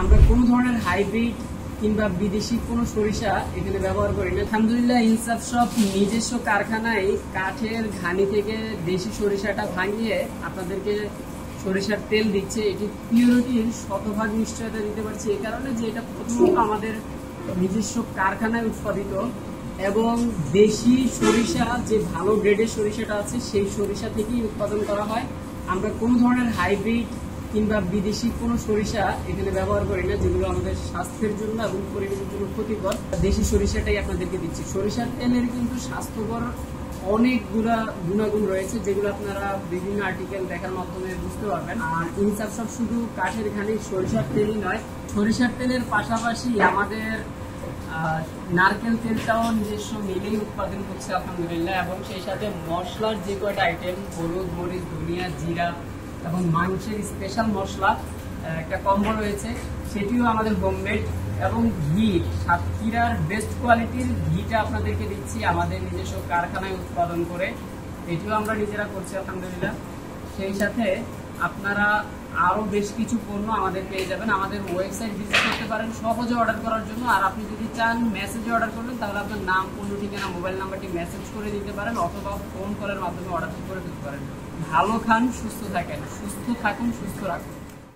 আমরা কোনো ধরনের হাইব্রিড কিংবা বিদেশি কোনো সরিষা এখানে ব্যবহার করি না। আলহামদুলিল্লাহ ইনসাফ সব নিজস্ব কারখানায় কাঠের ঘানি থেকে দেশি সরিষাটা ভাঙিয়ে আপনাদেরকে সরিষার তেল দিচ্ছে। এটি পিওরিটির শতভাগ নিশ্চয়তা দিতে পারছি এই কারণে যে এটা প্রথমত আমাদের নিজস্ব কারখানায় উৎপাদিত এবং দেশি সরিষা যে ভালো গ্রেডের সরিষাটা আছে সেই সরিষা থেকেই উৎপাদন করা হয়। আমরা কোনো ধরনের হাইব্রিড কিংবা বিদেশি কোনো সরিষা এখানে ব্যবহার করি না, যেগুলো আমাদের স্বাস্থ্যের জন্য এবং পরিবেশের জন্য ক্ষতিকর। দেশি সরিষাটাই আপনাদেরকে দিচ্ছি। সরিষার তেলের কিন্তু স্বাস্থ্যকর অনেকগুলা গুণাগুণ রয়েছে, যেগুলো আপনারা বিভিন্ন আর্টিকেল দেখার মাধ্যমে বুঝতে পারবেন। আর ইনসাফ সব শুধু কাঠের ঘানি সরিষার তেলই নয়, সরিষার তেলের পাশাপাশি আমাদের নারকেল তেলটাও নিজস্ব মিলেই উৎপাদন করছে আলহামদুলিল্লাহ। এবং সেই সাথে মশলার যে কয়টা আইটেম, হলুদ, মরিচ, ধনিয়া, জিরা এবং মাংসের স্পেশাল মশলা একটা কম্বো রয়েছে, সেটিও আমাদের হোমমেড। এবং ঘি, সাতক্ষীরার বেস্ট কোয়ালিটির ঘিটা আপনাদেরকে দিচ্ছি আমাদের নিজস্ব কারখানায় উৎপাদন করে, এটিও আমরা নিজেরা করছি আলহামদুলিল্লাহ। সেই সাথে আপনারা আরো বেশ কিছু পণ্য আমাদের পেয়ে যাবেন। আমাদের ওয়েবসাইট ভিজিট করতে পারেন সহজে অর্ডার করার জন্য। আর আপনি যদি চান মেসেজে অর্ডার করবেন, তাহলে আপনার নাম, পণ্য ঠিকানা, মোবাইল নাম্বারটি মেসেজ করে দিতে পারেন অথবা ফোন কলের মাধ্যমে অর্ডার করে দিতে পারেন। ভালো খান, সুস্থ থাকেন, সুস্থ থাকুন, সুস্থ রাখুন।